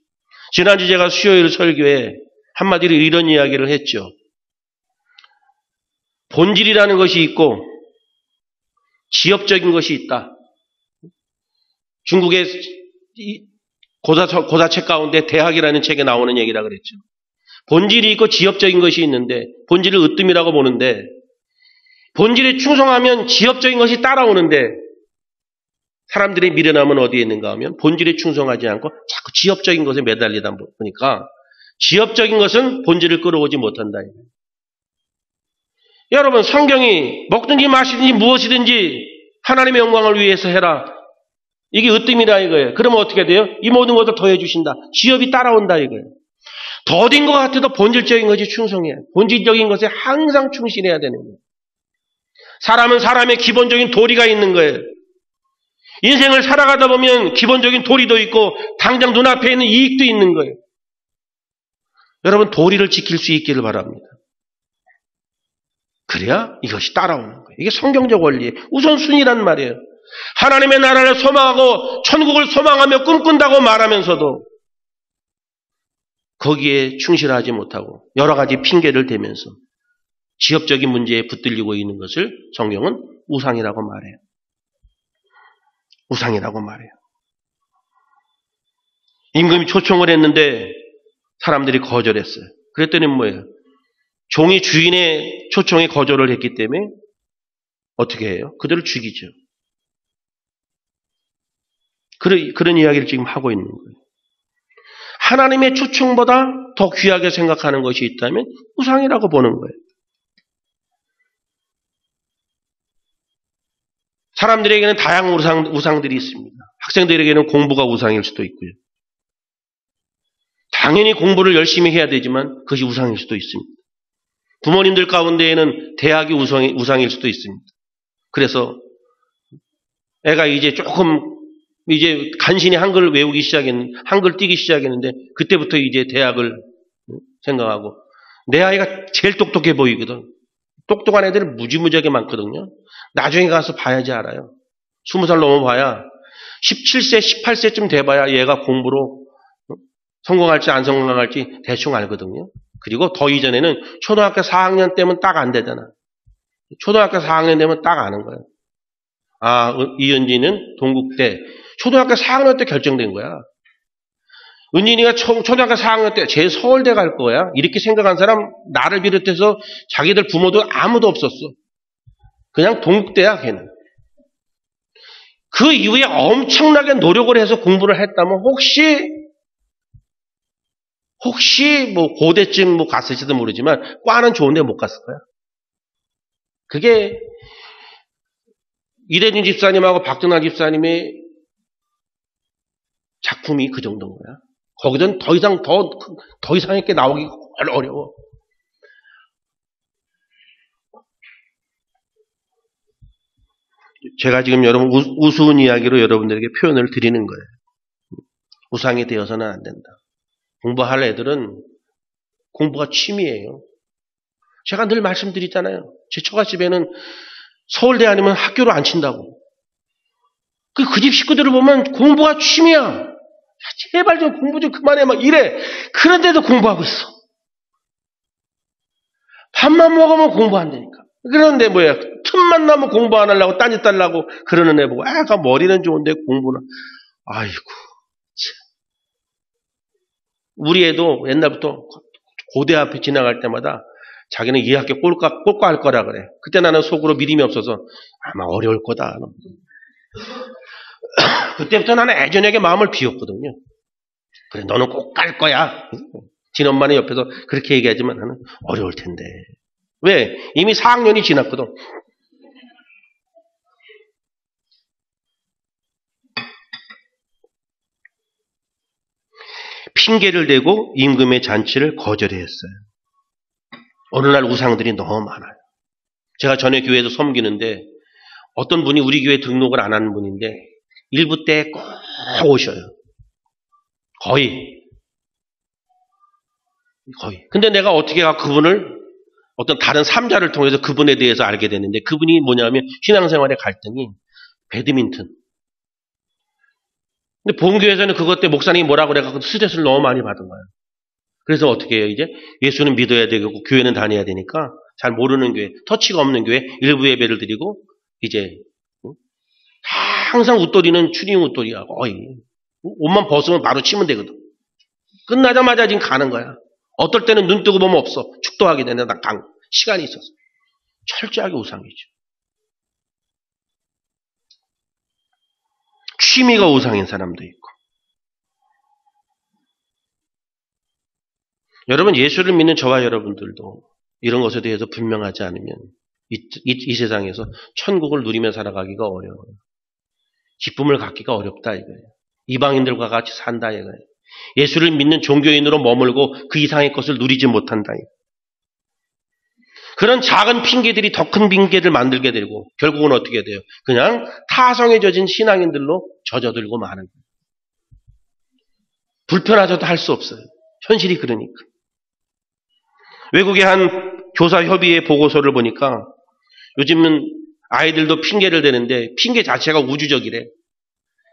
지난주 제가 수요일 설교에 한마디로 이런 이야기를 했죠. 본질이라는 것이 있고 지엽적인 것이 있다. 중국의 고사책 가운데 대학이라는 책에 나오는 얘기라 그랬죠. 본질이 있고 지엽적인 것이 있는데 본질을 으뜸이라고 보는데 본질에 충성하면 지엽적인 것이 따라오는데 사람들의 미련함은 어디에 있는가 하면 본질에 충성하지 않고 자꾸 지엽적인 것에 매달리다 보니까 지엽적인 것은 본질을 끌어오지 못한다. 여러분, 성경이 먹든지 마시든지 무엇이든지 하나님의 영광을 위해서 해라. 이게 으뜸이라 이거예요. 그러면 어떻게 돼요? 이 모든 것을 더해 주신다. 지업이 따라온다 이거예요. 더딘 것 같아도 본질적인 것이 충성해야 해요. 본질적인 것에 항상 충실해야 되는 거예요. 사람은 사람의 기본적인 도리가 있는 거예요. 인생을 살아가다 보면 기본적인 도리도 있고 당장 눈앞에 있는 이익도 있는 거예요. 여러분, 도리를 지킬 수 있기를 바랍니다. 그래야 이것이 따라오는 거예요. 이게 성경적 원리예요. 우선순위란 말이에요. 하나님의 나라를 소망하고 천국을 소망하며 꿈꾼다고 말하면서도 거기에 충실하지 못하고 여러 가지 핑계를 대면서 지역적인 문제에 붙들리고 있는 것을 성경은 우상이라고 말해요. 우상이라고 말해요. 임금이 초청을 했는데 사람들이 거절했어요. 그랬더니 뭐예요? 종이 주인의 초청에 거절을 했기 때문에 어떻게 해요? 그들을 죽이죠. 그런 이야기를 지금 하고 있는 거예요. 하나님의 초청보다 더 귀하게 생각하는 것이 있다면 우상이라고 보는 거예요. 사람들에게는 다양한 우상들이 있습니다. 학생들에게는 공부가 우상일 수도 있고요. 당연히 공부를 열심히 해야 되지만 그것이 우상일 수도 있습니다. 부모님들 가운데에는 대학이 우상일 수도 있습니다. 그래서 애가 이제 간신히 한글을 외우기 한글 띄기 시작했는데 그때부터 이제 대학을 생각하고 내 아이가 제일 똑똑해 보이거든. 똑똑한 애들은 무지무지하게 많거든요. 나중에 가서 봐야지 알아요. 20살 넘어봐야 17세, 18세쯤 돼봐야 얘가 공부로 성공할지 안 성공할지 대충 알거든요. 그리고 더 이전에는 초등학교 4학년 때면 딱 안 되잖아. 초등학교 4학년 되면 딱 아는 거예요. 아, 이은지는 동국대. 초등학교 4학년 때 결정된 거야. 은진이가 초등학교 4학년 때 제 서울대 갈 거야. 이렇게 생각한 사람 나를 비롯해서 자기들 부모도 아무도 없었어. 그냥 동국대야 걔는. 그 이후에 엄청나게 노력을 해서 공부를 했다면 혹시 뭐 고대쯤 뭐 갔을지도 모르지만 과는 좋은데 못 갔을 거야. 그게 이대진 집사님하고 박정란 집사님의 작품이 그 정도인 거야. 거기든 더 이상의 게 나오기 어려워. 제가 지금 여러분 우스운 이야기로 여러분들에게 표현을 드리는 거예요. 우상이 되어서는 안 된다. 공부할 애들은 공부가 취미예요. 제가 늘 말씀드리잖아요. 제 처갓집에는 서울대 아니면 학교를 안 친다고. 그 집 식구들을 보면 공부가 취미야. 제발 좀 공부 좀 그만해 막 이래. 그런데도 공부하고 있어. 밥만 먹으면 공부 안 되니까. 그런데 뭐야, 틈만 나면 공부 안 하려고 딴짓 달라고 그러는 애 보고 아까 머리는 좋은데 공부는 아이고 참. 우리 애도 옛날부터 고대 앞에 지나갈 때마다 자기는 이 학교 꼴과할 거라 그래. 그때 나는 속으로 믿음이 없어서 아마 어려울 거다. 그때부터 나는 애전에게 마음을 비웠거든요. 그래, 너는 꼭 갈 거야. 진엄마는 옆에서 그렇게 얘기하지만 나는 어려울 텐데. 왜? 이미 4학년이 지났거든. 핑계를 대고 임금의 잔치를 거절했어요. 어느 날 우상들이 너무 많아요. 제가 전에 교회에서 섬기는데 어떤 분이 우리 교회 등록을 안 하는 분인데 일부 때 꼭 오셔요. 거의. 근데 내가 어떻게 그분을 어떤 다른 삼자를 통해서 그분에 대해서 알게 됐는데 그분이 뭐냐면 신앙생활의 갈등이 배드민턴. 근데 본교에서는 그것 때문에 목사님이 뭐라 그래가지고 스트레스를 너무 많이 받은 거예요. 그래서 어떻게 해요 이제? 예수는 믿어야 되고 교회는 다녀야 되니까 잘 모르는 교회, 터치가 없는 교회 일부 예배를 드리고 이제 항상 웃돌이는 추리닝 웃돌이하고 옷만 벗으면 바로 치면 되거든. 끝나자마자 지금 가는 거야. 어떨 때는 눈 뜨고 보면 없어. 축도하게 되는 시간이 있어서. 철저하게 우상이죠. 취미가 우상인 사람도 있고. 여러분 예수를 믿는 저와 여러분들도 이런 것에 대해서 분명하지 않으면 이 세상에서 천국을 누리며 살아가기가 어려워요. 기쁨을 갖기가 어렵다 이거예요. 이방인들과 같이 산다 이거예요. 예수를 믿는 종교인으로 머물고 그 이상의 것을 누리지 못한다 이거예요. 그런 작은 핑계들이 더 큰 핑계를 만들게 되고 결국은 어떻게 돼요? 그냥 타성에 젖은 신앙인들로 젖어들고 마는 거예요. 불편하셔도 할 수 없어요. 현실이 그러니까. 외국의 한 교사협의회 보고서를 보니까 요즘은 아이들도 핑계를 대는데 핑계 자체가 우주적이래.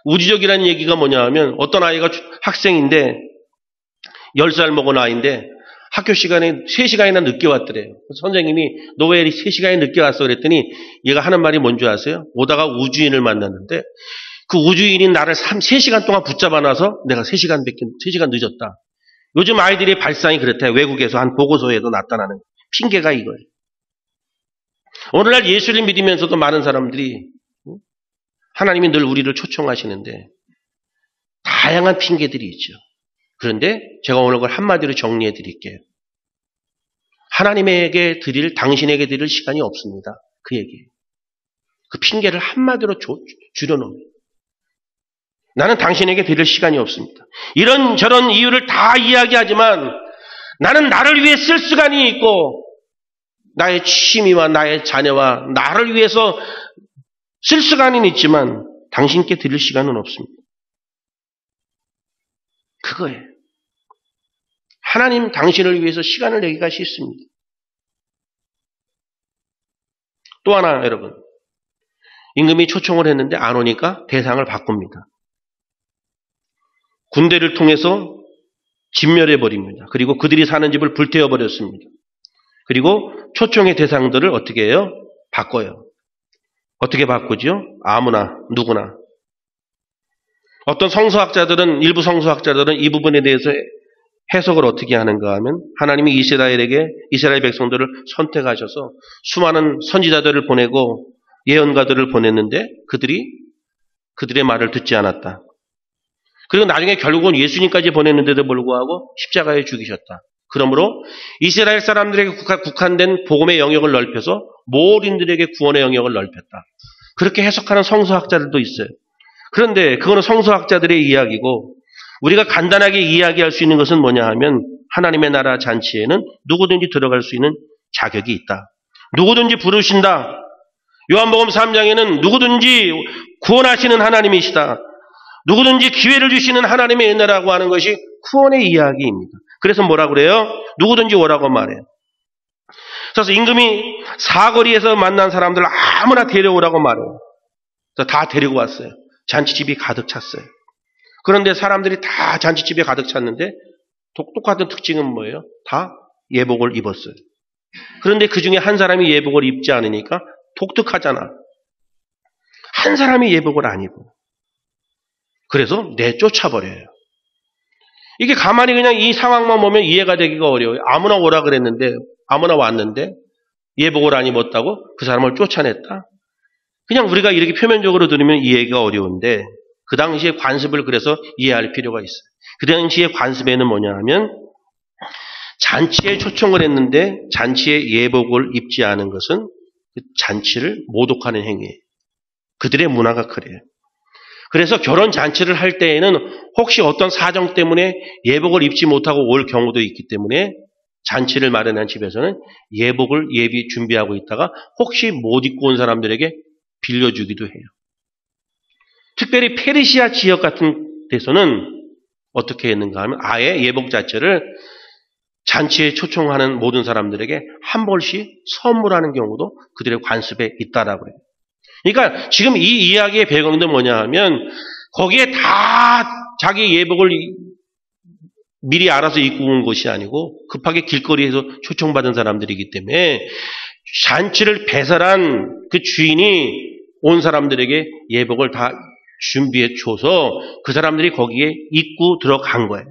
우주적이라는 얘기가 뭐냐 하면 어떤 아이가 학생인데 10살 먹은 아이인데 학교 시간에 3시간이나 늦게 왔더래요. 선생님이 너 왜 3시간이 늦게 왔어? 그랬더니 얘가 하는 말이 뭔지 아세요? 오다가 우주인을 만났는데 그 우주인이 나를 3시간 동안 붙잡아놔서 내가 3시간 늦었다. 요즘 아이들의 발상이 그렇대요. 외국에서 한 보고서에도 나타나는 핑계가 이거예요. 오늘날 예수를 믿으면서도 많은 사람들이 하나님이 늘 우리를 초청하시는데 다양한 핑계들이 있죠. 그런데 제가 오늘 그걸 한마디로 정리해 드릴게요. 하나님에게 당신에게 드릴 시간이 없습니다. 그 얘기예요. 그 핑계를 한마디로 줄여놓으면 나는 당신에게 드릴 시간이 없습니다. 이런저런 이유를 다 이야기하지만 나는 나를 위해 쓸 시간이 있고 나의 취미와 나의 자녀와 나를 위해서 쓸 시간은 있지만 당신께 드릴 시간은 없습니다. 그거예요. 하나님 당신을 위해서 시간을 내기가 싫습니다. 또 하나 여러분. 임금이 초청을 했는데 안 오니까 대상을 바꿉니다. 군대를 통해서 진멸해버립니다. 그리고 그들이 사는 집을 불태워버렸습니다. 그리고 초청의 대상들을 어떻게 해요? 바꿔요. 어떻게 바꾸죠? 아무나 누구나. 어떤 일부 성서학자들은 이 부분에 대해서 해석을 어떻게 하는가 하면 하나님이 이스라엘 백성들을 선택하셔서 수많은 선지자들을 보내고 예언가들을 보냈는데 그들의 말을 듣지 않았다. 그리고 나중에 결국은 예수님까지 보냈는데도 불구하고 십자가에 죽이셨다. 그러므로 이스라엘 사람들에게 국한된 복음의 영역을 넓혀서 모린들에게 구원의 영역을 넓혔다. 그렇게 해석하는 성서학자들도 있어요. 그런데 그거는 성서학자들의 이야기고 우리가 간단하게 이야기할 수 있는 것은 뭐냐 하면 하나님의 나라 잔치에는 누구든지 들어갈 수 있는 자격이 있다. 누구든지 부르신다. 요한복음 3장에는 누구든지 구원하시는 하나님이시다. 누구든지 기회를 주시는 하나님의 은혜라고 하는 것이 구원의 이야기입니다. 그래서 뭐라 그래요? 누구든지 오라고 말해요. 그래서 임금이 사거리에서 만난 사람들 아무나 데려오라고 말해요. 그래서 다 데리고 왔어요. 잔치집이 가득 찼어요. 그런데 사람들이 다 잔치집에 가득 찼는데 똑같은 특징은 뭐예요? 다 예복을 입었어요. 그런데 그 중에 한 사람이 예복을 입지 않으니까 독특하잖아. 한 사람이 예복을 안 입어. 그래서 내쫓아버려요. 이게 가만히 그냥 이 상황만 보면 이해가 되기가 어려워요. 아무나 오라 그랬는데 아무나 왔는데 예복을 안 입었다고 그 사람을 쫓아냈다. 그냥 우리가 이렇게 표면적으로 들으면 이해가 어려운데 그 당시에 관습을 그래서 이해할 필요가 있어요. 그 당시에 관습에는 뭐냐 하면 잔치에 초청을 했는데 잔치에 예복을 입지 않은 것은 그 잔치를 모독하는 행위예요. 그들의 문화가 그래요. 그래서 결혼 잔치를 할 때에는 혹시 어떤 사정 때문에 예복을 입지 못하고 올 경우도 있기 때문에 잔치를 마련한 집에서는 예복을 예비 준비하고 있다가 혹시 못 입고 온 사람들에게 빌려주기도 해요. 특별히 페르시아 지역 같은 데서는 어떻게 했는가 하면 아예 예복 자체를 잔치에 초청하는 모든 사람들에게 한 벌씩 선물하는 경우도 그들의 관습에 있다라고 해요. 그러니까 지금 이 이야기의 배경도 뭐냐 하면 거기에 다 자기 예복을 미리 알아서 입고 온 것이 아니고 급하게 길거리에서 초청받은 사람들이기 때문에 잔치를 배설한 그 주인이 온 사람들에게 예복을 다 준비해 줘서 그 사람들이 거기에 입고 들어간 거예요.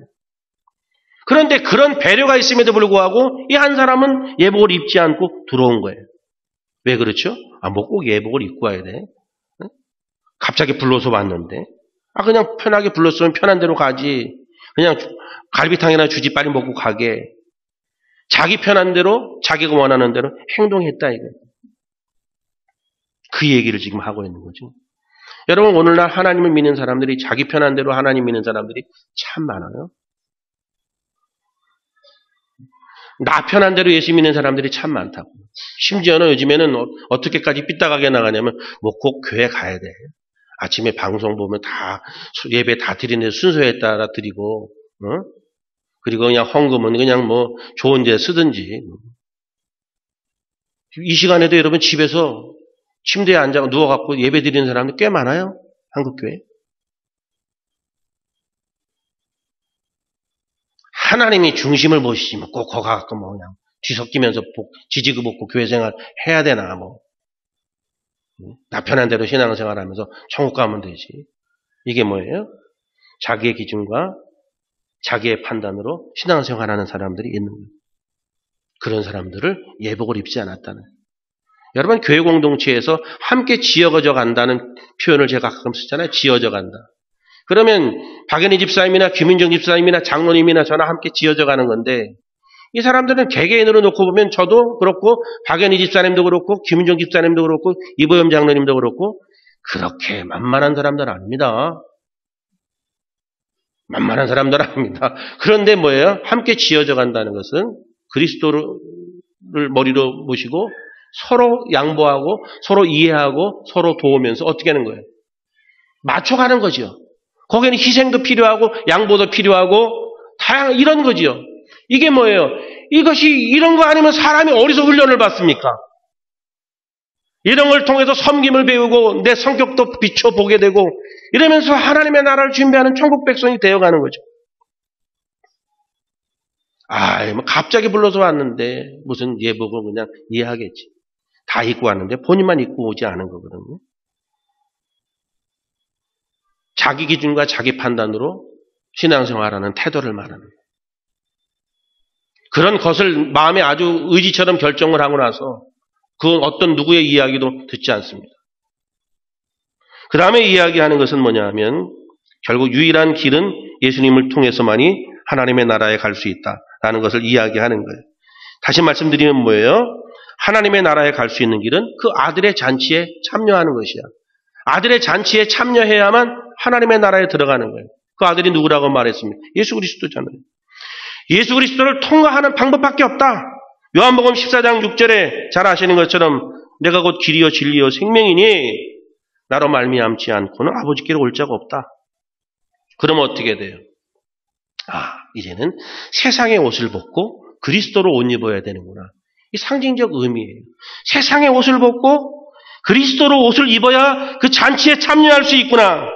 그런데 그런 배려가 있음에도 불구하고 이 한 사람은 예복을 입지 않고 들어온 거예요. 왜 그렇죠? 뭐 꼭 예복을 입고 와야 돼? 갑자기 불러서 왔는데. 그냥 편하게 불렀으면 편한 대로 가지. 그냥 갈비탕이나 주지 빨리 먹고 가게. 자기 편한 대로, 자기가 원하는 대로 행동했다 이거예요. 그 얘기를 지금 하고 있는 거죠. 여러분, 오늘날 하나님을 믿는 사람들이 자기 편한 대로 하나님 믿는 사람들이 참 많아요. 나 편한 대로 예수 믿는 사람들이 참 많다고. 심지어는 요즘에는 어떻게까지 삐딱하게 나가냐면 뭐 꼭 교회 가야 돼. 아침에 방송 보면 다 예배 다 드리는데 순서에 따라 드리고, 그리고 그냥 헌금은 그냥 뭐 좋은 데 쓰든지. 이 시간에도 여러분 집에서 침대에 앉아 누워갖고 예배 드리는 사람들 꽤 많아요. 한국교회. 하나님이 중심을 보시면 꼭 거기 가서 뭐 그냥 뒤섞이면서 지지그 볶고 교회 생활 해야 되나 뭐. 나 편한 대로 신앙생활 하면서 천국 가면 되지. 이게 뭐예요? 자기의 기준과 자기의 판단으로 신앙생활하는 사람들이 있는 거예요. 그런 사람들을 예복을 입지 않았다는 거예요. 여러분, 교회 공동체에서 함께 지어져 간다는 표현을 제가 가끔 쓰잖아요. 지어져 간다. 그러면 박연희 집사님이나 김윤정 집사님이나 장로님이나 저나 함께 지어져 가는 건데, 이 사람들은 개개인으로 놓고 보면 저도 그렇고 박연희 집사님도 그렇고 김윤정 집사님도 그렇고 이보영 장로님도 그렇고 그렇게 만만한 사람들 아닙니다. 만만한 사람들 아닙니다. 그런데 뭐예요? 함께 지어져 간다는 것은 그리스도를 머리로 모시고 서로 양보하고 서로 이해하고 서로 도우면서 어떻게 하는 거예요? 맞춰가는 거죠. 거기에는 희생도 필요하고 양보도 필요하고 다양한 이런 거지요. 이게 뭐예요? 이것이 이런 거 아니면 사람이 어디서 훈련을 받습니까? 이런 걸 통해서 섬김을 배우고 내 성격도 비춰보게 되고 이러면서 하나님의 나라를 준비하는 천국 백성이 되어가는 거죠. 뭐 갑자기 불러서 왔는데 무슨 예복을 그냥 이해하겠지. 다 입고 왔는데 본인만 입고 오지 않은 거거든요. 자기 기준과 자기 판단으로 신앙생활하는 태도를 말하는 거예요. 그런 것을 마음에 아주 의지처럼 결정을 하고 나서 그건 어떤 누구의 이야기도 듣지 않습니다. 그 다음에 이야기하는 것은 뭐냐 하면 결국 유일한 길은 예수님을 통해서만이 하나님의 나라에 갈 수 있다라는 것을 이야기하는 거예요. 다시 말씀드리면 뭐예요? 하나님의 나라에 갈 수 있는 길은 그 아들의 잔치에 참여하는 것이야. 아들의 잔치에 참여해야만 하나님의 나라에 들어가는 거예요. 그 아들이 누구라고 말했습니까? 예수 그리스도잖아요. 예수 그리스도를 통과하는 방법밖에 없다. 요한복음 14장 6절에 잘 아시는 것처럼 내가 곧 길이요 진리요 생명이니 나로 말미암지 않고는 아버지께로 올 자가 없다. 그러면 어떻게 돼요? 이제는 세상의 옷을 벗고 그리스도로 옷 입어야 되는구나. 이 상징적 의미예요. 세상의 옷을 벗고 그리스도로 옷을 입어야 그 잔치에 참여할 수 있구나.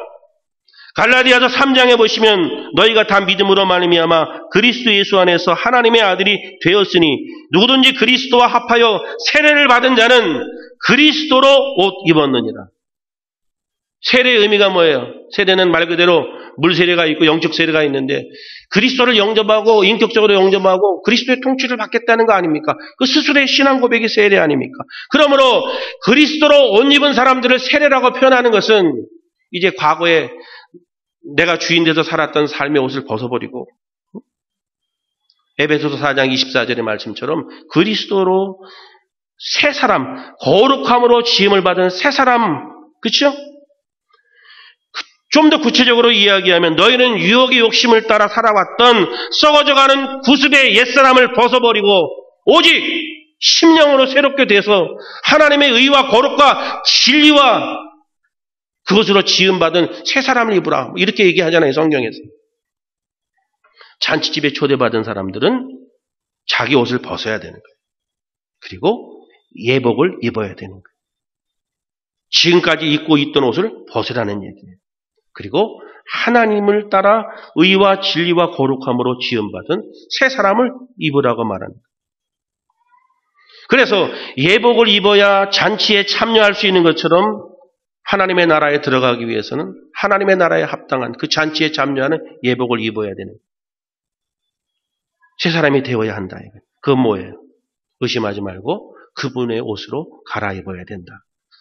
갈라디아서 3장에 보시면 너희가 다 믿음으로 말미암아 그리스도 예수 안에서 하나님의 아들이 되었으니 누구든지 그리스도와 합하여 세례를 받은 자는 그리스도로 옷 입었느니라. 세례의 의미가 뭐예요? 세례는 말 그대로 물 세례가 있고 영적 세례가 있는데 그리스도를 영접하고 인격적으로 영접하고 그리스도의 통치를 받겠다는 거 아닙니까? 그 스스로의 신앙 고백이 세례 아닙니까? 그러므로 그리스도로 옷 입은 사람들을 세례라고 표현하는 것은 이제 과거에 내가 주인 돼서 살았던 삶의 옷을 벗어버리고 에베소서 4장 24절의 말씀처럼 그리스도로 새 사람, 거룩함으로 지음을 받은 새 사람, 그렇죠? 좀 더 구체적으로 이야기하면 너희는 유혹의 욕심을 따라 살아왔던 썩어져가는 구습의 옛사람을 벗어버리고 오직 심령으로 새롭게 돼서 하나님의 의와 거룩과 진리와 그것으로 지음받은 새 사람을 입으라. 이렇게 얘기하잖아요, 성경에서. 잔치집에 초대받은 사람들은 자기 옷을 벗어야 되는 거예요. 그리고 예복을 입어야 되는 거예요. 지금까지 입고 있던 옷을 벗으라는 얘기예요. 그리고 하나님을 따라 의와 진리와 거룩함으로 지음받은 새 사람을 입으라고 말합니다. 그래서 예복을 입어야 잔치에 참여할 수 있는 것처럼 하나님의 나라에 들어가기 위해서는 하나님의 나라에 합당한 그 잔치에 참여하는 예복을 입어야 되는 새 사람이 되어야 한다. 그건 뭐예요? 의심하지 말고 그분의 옷으로 갈아입어야 된다.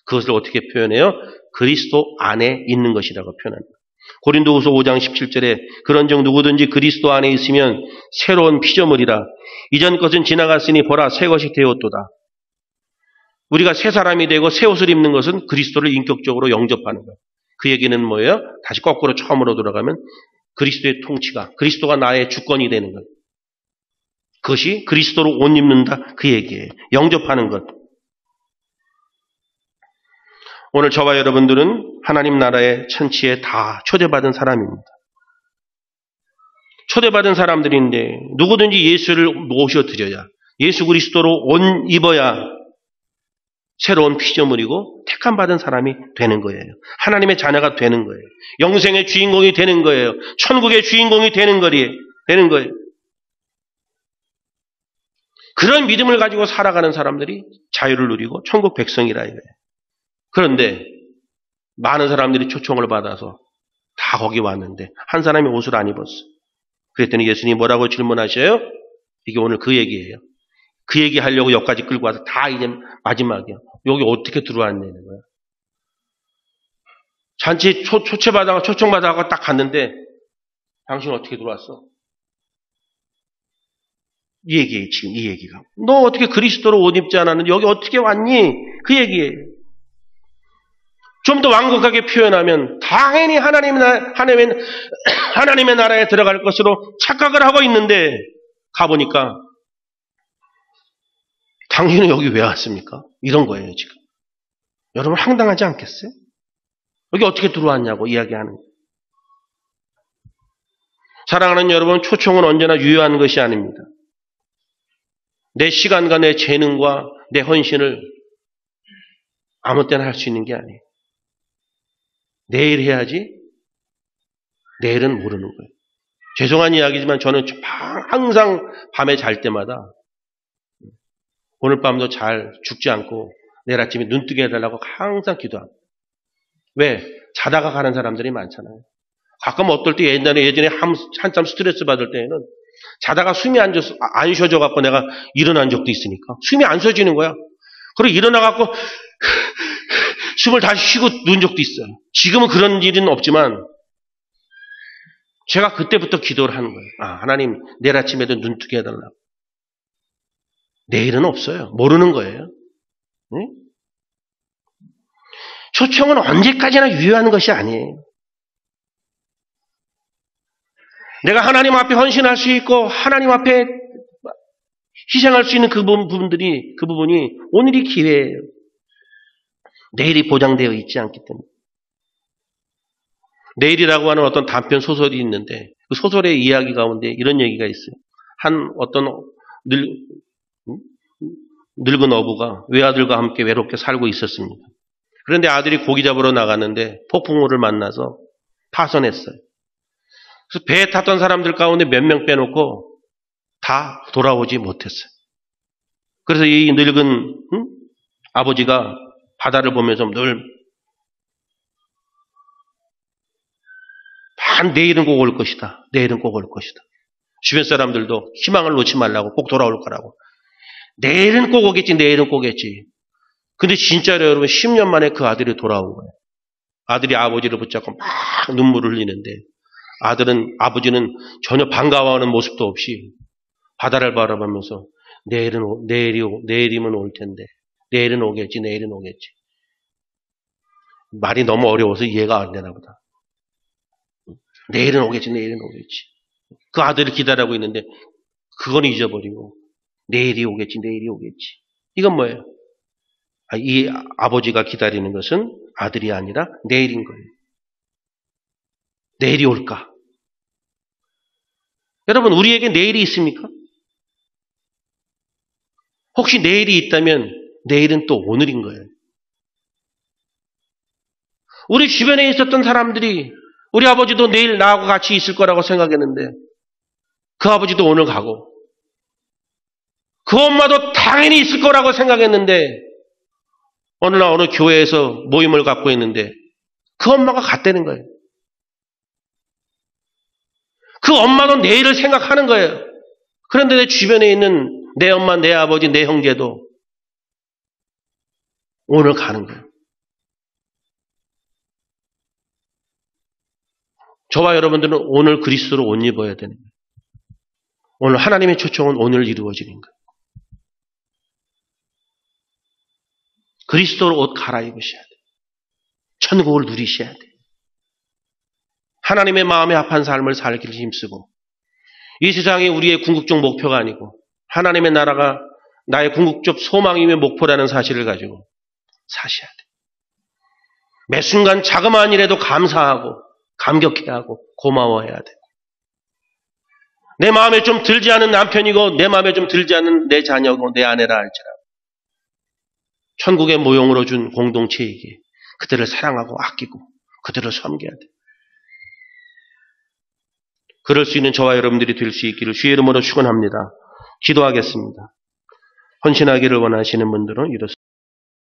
그것을 어떻게 표현해요? 그리스도 안에 있는 것이라고 표현합니다. 고린도후서 5장 17절에 그런즉 누구든지 그리스도 안에 있으면 새로운 피조물이라 이전 것은 지나갔으니 보라 새 것이 되었도다. 우리가 새 사람이 되고 새 옷을 입는 것은 그리스도를 인격적으로 영접하는 거예요. 그 얘기는 뭐예요? 다시 거꾸로 처음으로 돌아가면 그리스도의 통치가, 그리스도가 나의 주권이 되는 것. 그것이 그리스도로 옷 입는다 그 얘기예요. 영접하는 것. 오늘 저와 여러분들은 하나님 나라의 천치에 다 초대받은 사람입니다. 초대받은 사람들인데 누구든지 예수를 모셔드려야, 예수 그리스도로 옷 입어야 새로운 피조물이고 택함 받은 사람이 되는 거예요. 하나님의 자녀가 되는 거예요. 영생의 주인공이 되는 거예요. 천국의 주인공이 되는 거예요. 그런 믿음을 가지고 살아가는 사람들이 자유를 누리고 천국 백성이라 이거예요. 그런데 많은 사람들이 초청을 받아서 다 거기 왔는데 한 사람이 옷을 안 입었어. 그랬더니 예수님이 뭐라고 질문하셔요? 이게 오늘 그 얘기예요. 그 얘기 하려고 여기까지 끌고 와서 다 이제 마지막이야. 여기 어떻게 들어왔냐는 거야. 잔치 초청받아가 딱 갔는데 당신 어떻게 들어왔어? 이 얘기예요, 지금 이 얘기가. 너 어떻게 그리스도로 옷 입지 않았는데 여기 어떻게 왔니? 그 얘기예요. 좀 더 완곡하게 표현하면 당연히 하나님의 나라에 들어갈 것으로 착각을 하고 있는데 가보니까 당신은 여기 왜 왔습니까? 이런 거예요, 지금. 여러분 황당하지 않겠어요? 여기 어떻게 들어왔냐고 이야기하는 거예요. 사랑하는 여러분, 초청은 언제나 유효한 것이 아닙니다. 내 시간과 내 재능과 내 헌신을 아무 때나 할 수 있는 게 아니에요. 내일 해야지 내일은 모르는 거예요. 죄송한 이야기지만 저는 항상 밤에 잘 때마다 오늘 밤도 잘 죽지 않고 내일 아침에 눈 뜨게 해달라고 항상 기도합니다. 왜? 자다가 가는 사람들이 많잖아요. 가끔 어떨 때 예전에 한참 스트레스 받을 때에는 자다가 숨이 안 쉬어져갖고 내가 일어난 적도 있으니까 숨이 안 쉬어지는 거야. 그리고 일어나갖고 숨을 다시 쉬고 누운 적도 있어요. 지금은 그런 일은 없지만 제가 그때부터 기도를 하는 거예요. 하나님 내일 아침에도 눈 뜨게 해달라고. 내일은 없어요. 모르는 거예요. 네? 초청은 언제까지나 유효한 것이 아니에요. 내가 하나님 앞에 헌신할 수 있고 하나님 앞에 희생할 수 있는 그 부분이 오늘이 기회예요. 내일이 보장되어 있지 않기 때문에. 내일이라고 하는 어떤 단편 소설이 있는데 그 소설의 이야기 가운데 이런 얘기가 있어요. 어떤 늙은 어부가 외아들과 함께 외롭게 살고 있었습니다. 그런데 아들이 고기 잡으러 나갔는데 폭풍우를 만나서 파손했어요. 그래서 배에 탔던 사람들 가운데 몇 명 빼놓고 다 돌아오지 못했어요. 그래서 이 늙은 아버지가 바다를 보면서 늘 내일은 꼭 올 것이다. 내일은 꼭 올 것이다. 주변 사람들도 희망을 놓지 말라고 꼭 돌아올 거라고. 내일은 꼭 오겠지. 내일은 꼭 오겠지. 근데 진짜로 여러분 10년 만에 그 아들이 돌아온 거예요. 아들이 아버지를 붙잡고 막 눈물을 흘리는데 아버지는 전혀 반가워하는 모습도 없이 바다를 바라보면서 내일이면 올 텐데 내일은 오겠지. 내일은 오겠지. 말이 너무 어려워서 이해가 안 되나 보다. 내일은 오겠지. 내일은 오겠지. 그 아들을 기다리고 있는데 그건 잊어버리고 내일이 오겠지. 내일이 오겠지. 이건 뭐예요? 이 아버지가 기다리는 것은 아들이 아니라 내일인 거예요. 내일이 올까? 여러분 우리에게 내일이 있습니까? 혹시 내일이 있다면 내일은 또 오늘인 거예요. 우리 주변에 있었던 사람들이 우리 아버지도 내일 나하고 같이 있을 거라고 생각했는데 그 아버지도 오늘 가고 그 엄마도 당연히 있을 거라고 생각했는데 어느 날 어느 교회에서 모임을 갖고 있는데 그 엄마가 갔다는 거예요. 그 엄마도 내일을 생각하는 거예요. 그런데 내 주변에 있는 내 엄마, 내 아버지, 내 형제도 오늘 가는 거예요. 저와 여러분들은 오늘 그리스도로 옷 입어야 되는 거예요. 오늘 하나님의 초청은 오늘 이루어지는 거예요. 그리스도로 옷 갈아입으셔야 돼. 천국을 누리셔야 돼. 하나님의 마음에 합한 삶을 살기를 힘쓰고 이 세상이 우리의 궁극적 목표가 아니고 하나님의 나라가 나의 궁극적 소망이며 목표라는 사실을 가지고 사셔야 돼. 매 순간 자그마한 일에도 감사하고 감격해야 하고 고마워해야 돼. 내 마음에 좀 들지 않은 남편이고 내 마음에 좀 들지 않은 내 자녀고 내 아내라 할지라도 천국의 모형으로 준 공동체이기에 그들을 사랑하고 아끼고 그들을 섬겨야 돼. 그럴 수 있는 저와 여러분들이 될 수 있기를 주의 이름으로 축원합니다. 기도하겠습니다. 헌신하기를 원하시는 분들은 이렇습니다.